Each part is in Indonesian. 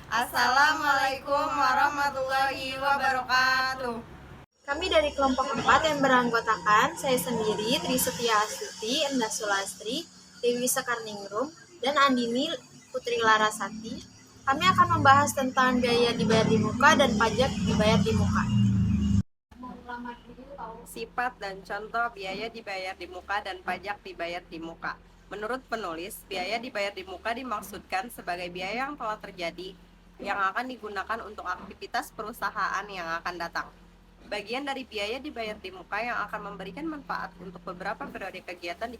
Assalamualaikum warahmatullahi wabarakatuh. Kami dari kelompok 4 yang beranggotakan saya sendiri, Tri Setia Astuti, Endah Sulastri, Dewi Sekarningrum, dan Andini Putri Larasati. Kami akan membahas tentang biaya dibayar di muka dan pajak dibayar di muka. Sifat dan contoh biaya dibayar di muka dan pajak dibayar di muka. Menurut penulis, biaya dibayar di muka dimaksudkan sebagai biaya yang telah terjadi yang akan digunakan untuk aktivitas perusahaan yang akan datang. Bagian dari biaya dibayar di muka yang akan memberikan manfaat untuk beberapa periode kegiatan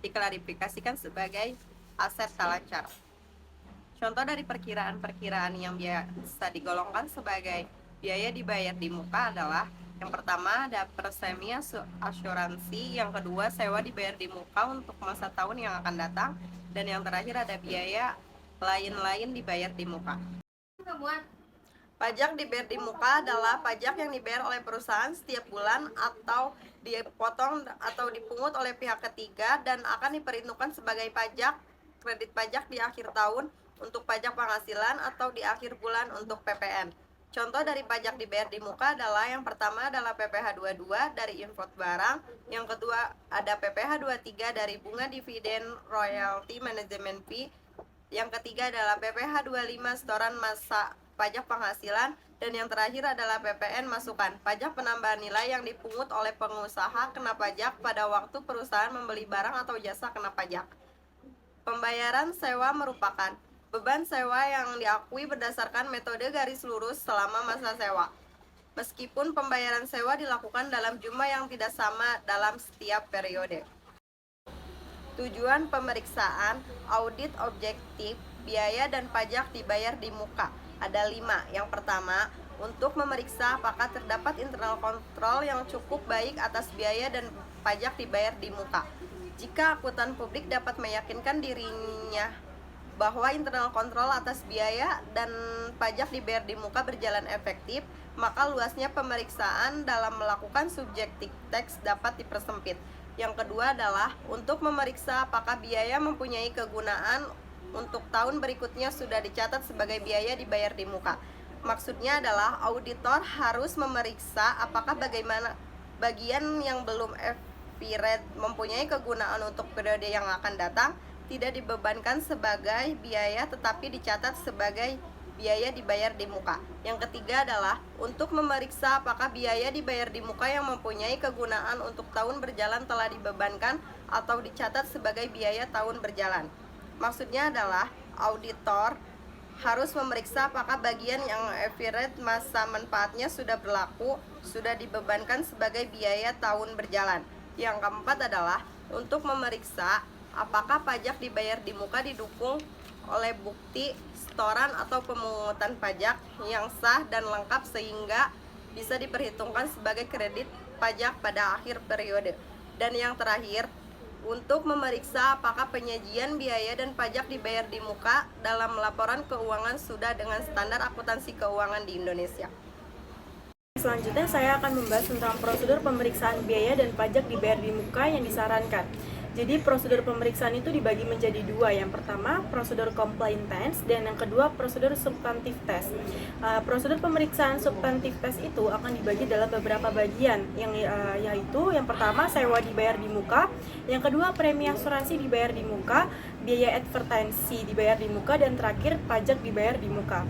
diklarifikasikan sebagai aset talancar. Contoh dari perkiraan-perkiraan yang biasa digolongkan sebagai biaya dibayar di muka adalah: yang pertama ada premi asuransi, yang kedua sewa dibayar di muka untuk masa tahun yang akan datang, dan yang terakhir ada biaya lain-lain dibayar di muka. Pajak dibayar di muka adalah pajak yang dibayar oleh perusahaan setiap bulan atau dipotong atau dipungut oleh pihak ketiga dan akan diperhitungkan sebagai pajak kredit pajak di akhir tahun untuk pajak penghasilan atau di akhir bulan untuk PPN. Contoh dari pajak dibayar di muka adalah: yang pertama adalah PPh 22 dari import barang, yang kedua ada PPh 23 dari bunga dividen royalty management fee, yang ketiga adalah PPh 25 setoran masa pajak penghasilan, dan yang terakhir adalah PPN masukan, pajak penambahan nilai yang dipungut oleh pengusaha kena pajak pada waktu perusahaan membeli barang atau jasa kena pajak. Pembayaran sewa merupakan beban sewa yang diakui berdasarkan metode garis lurus selama masa sewa, meskipun pembayaran sewa dilakukan dalam jumlah yang tidak sama dalam setiap periode. Tujuan pemeriksaan, audit objektif, biaya dan pajak dibayar di muka ada 5. Yang pertama, untuk memeriksa apakah terdapat internal kontrol yang cukup baik atas biaya dan pajak dibayar di muka. Jika akuntan publik dapat meyakinkan dirinya bahwa internal kontrol atas biaya dan pajak dibayar di muka berjalan efektif, maka luasnya pemeriksaan dalam melakukan subjective tax dapat dipersempit. Yang kedua adalah untuk memeriksa apakah biaya mempunyai kegunaan untuk tahun berikutnya sudah dicatat sebagai biaya dibayar di muka. Maksudnya adalah auditor harus memeriksa apakah bagaimana bagian yang belum FPRED mempunyai kegunaan untuk periode yang akan datang tidak dibebankan sebagai biaya tetapi dicatat sebagai biaya dibayar di muka. Yang ketiga adalah untuk memeriksa apakah biaya dibayar di muka yang mempunyai kegunaan untuk tahun berjalan telah dibebankan atau dicatat sebagai biaya tahun berjalan. Maksudnya adalah auditor harus memeriksa apakah bagian yang FPRED masa manfaatnya sudah berlaku sudah dibebankan sebagai biaya tahun berjalan. Yang keempat adalah untuk memeriksa apakah pajak dibayar di muka didukung oleh bukti setoran atau pemungutan pajak yang sah dan lengkap sehingga bisa diperhitungkan sebagai kredit pajak pada akhir periode. Dan yang terakhir, untuk memeriksa apakah penyajian biaya dan pajak dibayar di muka dalam laporan keuangan sudah dengan standar akuntansi keuangan di Indonesia. Selanjutnya saya akan membahas tentang prosedur pemeriksaan biaya dan pajak dibayar di muka yang disarankan. Jadi prosedur pemeriksaan itu dibagi menjadi 2. Yang pertama prosedur complaint test dan yang kedua prosedur substantive test. Prosedur pemeriksaan substantive test itu akan dibagi dalam beberapa bagian, yaitu yang pertama sewa dibayar di muka, yang kedua premi asuransi dibayar di muka, biaya advertensi dibayar di muka, dan terakhir pajak dibayar di muka.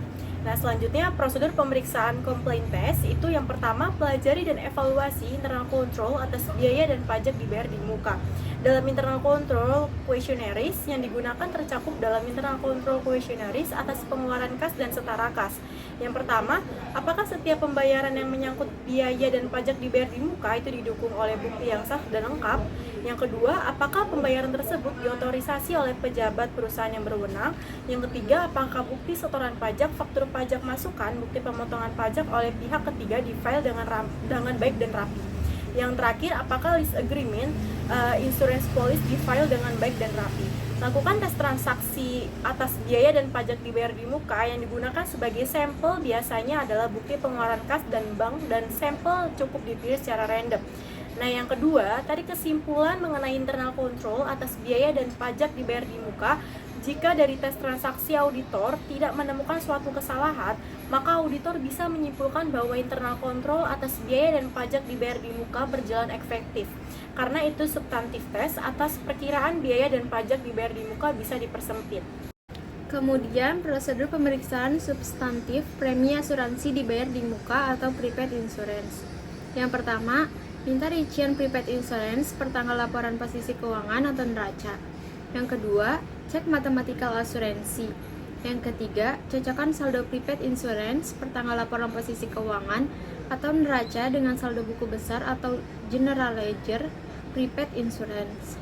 Nah, selanjutnya prosedur pemeriksaan complaint test itu yang pertama pelajari dan evaluasi internal control atas biaya dan pajak dibayar di muka. Dalam internal control questionnaires yang digunakan tercakup dalam internal control questionnaires atas pengeluaran kas dan setara kas. Yang pertama, apakah setiap pembayaran yang menyangkut biaya dan pajak dibayar di muka itu didukung oleh bukti yang sah dan lengkap? Yang kedua, apakah pembayaran tersebut diotorisasi oleh pejabat perusahaan yang berwenang? Yang ketiga, apakah bukti setoran pajak, faktur pajak masukan, bukti pemotongan pajak oleh pihak ketiga di-file dengan baik dan rapi? Yang terakhir, apakah lease agreement, insurance policy di-file dengan baik dan rapi? Lakukan tes transaksi atas biaya dan pajak dibayar di muka yang digunakan sebagai sampel biasanya adalah bukti pengeluaran kas dan bank, dan sampel cukup dipilih secara random. Nah, yang kedua, tadi kesimpulan mengenai internal control atas biaya dan pajak dibayar di muka. Jika dari tes transaksi auditor tidak menemukan suatu kesalahan, maka auditor bisa menyimpulkan bahwa internal kontrol atas biaya dan pajak dibayar di muka berjalan efektif. Karena itu substantif tes atas perkiraan biaya dan pajak dibayar di muka bisa dipersempit. Kemudian, prosedur pemeriksaan substantif premi asuransi dibayar di muka atau prepaid insurance. Yang pertama, minta rincian prepaid insurance per tanggal laporan posisi keuangan atau neraca. Yang kedua, cek matematikal asuransi. Yang ketiga, cocokkan saldo prepaid insurance per tanggal laporan posisi keuangan atau neraca dengan saldo buku besar atau general ledger prepaid insurance.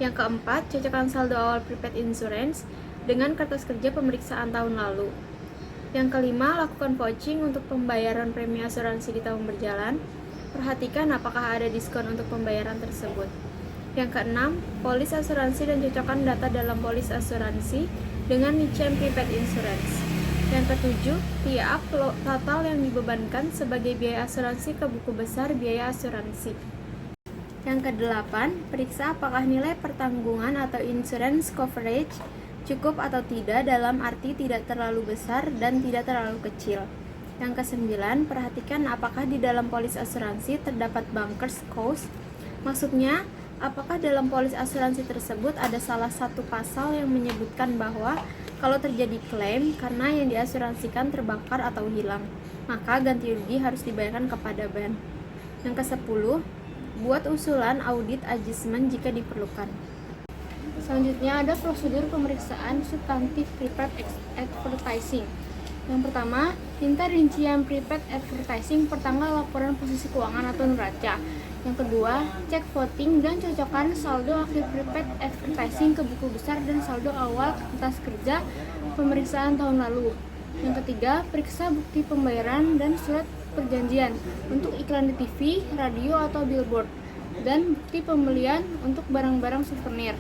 Yang keempat, cocokkan saldo awal prepaid insurance dengan kertas kerja pemeriksaan tahun lalu. Yang kelima, lakukan vouching untuk pembayaran premi asuransi di tahun berjalan. Perhatikan apakah ada diskon untuk pembayaran tersebut. Yang keenam, polis asuransi dan cocokkan data dalam polis asuransi dengan rincian prepaid insurance. Yang ketujuh, tiap total yang dibebankan sebagai biaya asuransi ke buku besar biaya asuransi. Yang kedelapan, periksa apakah nilai pertanggungan atau insurance coverage cukup atau tidak dalam arti tidak terlalu besar dan tidak terlalu kecil. Yang kesembilan, perhatikan apakah di dalam polis asuransi terdapat bunkers cost. Maksudnya, apakah dalam polis asuransi tersebut ada salah satu pasal yang menyebutkan bahwa kalau terjadi klaim karena yang diasuransikan terbakar atau hilang, maka ganti rugi harus dibayarkan kepada ban. Yang kesepuluh, buat usulan audit adjustment jika diperlukan. Selanjutnya ada prosedur pemeriksaan substantif prepaid advertising. Yang pertama, minta rincian prepaid advertising per tanggal laporan posisi keuangan atau neraca. Yang kedua, cek voting dan cocokkan saldo akhir prepaid advertising ke buku besar dan saldo awal kertas kerja pemeriksaan tahun lalu. Yang ketiga, periksa bukti pembayaran dan surat perjanjian untuk iklan di TV, radio, atau billboard, dan bukti pembelian untuk barang-barang souvenir.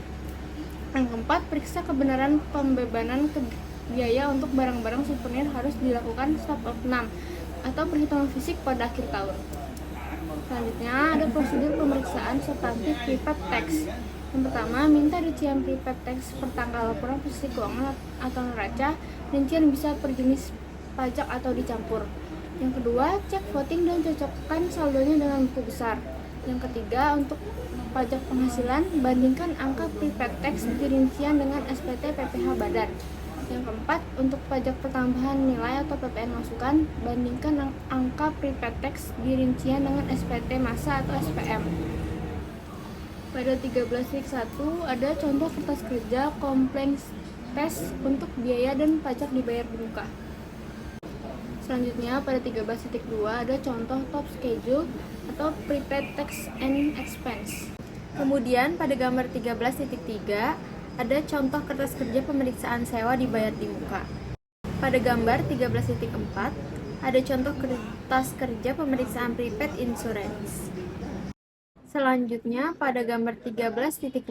Yang keempat, periksa kebenaran pembebanan biaya untuk barang-barang souvenir harus dilakukan stop of name atau perhitungan fisik pada akhir tahun. Selanjutnya ada prosedur pemeriksaan substantif prepaid tax. Yang pertama, minta rincian prepaid tax per tanggal laporan posisi keuangan atau neraca. Rincian bisa per jenis pajak atau dicampur. Yang kedua, cek voting dan cocokkan saldonya dengan buku besar. Yang ketiga, untuk pajak penghasilan, bandingkan angka prepaid tax di rincian dengan SPT PPh Badan. Yang keempat, untuk pajak pertambahan nilai atau PPN masukan, bandingkan angka prepaid tax di rincian dengan SPT masa atau SPM. Pada 13.1 ada contoh kertas kerja complaint test untuk biaya dan pajak dibayar di muka. Selanjutnya pada 13.2 ada contoh top schedule atau prepaid tax and expense. Kemudian pada gambar 13.3 ada contoh kertas kerja pemeriksaan sewa dibayar di muka. Pada gambar 13.4 ada contoh kertas kerja pemeriksaan prepaid insurance. Selanjutnya pada gambar 13.5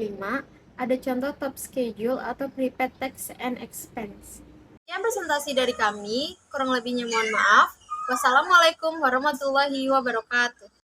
ada contoh top schedule atau prepaid tax and expense. Sekian presentasi dari kami, kurang lebihnya mohon maaf. Wassalamualaikum warahmatullahi wabarakatuh.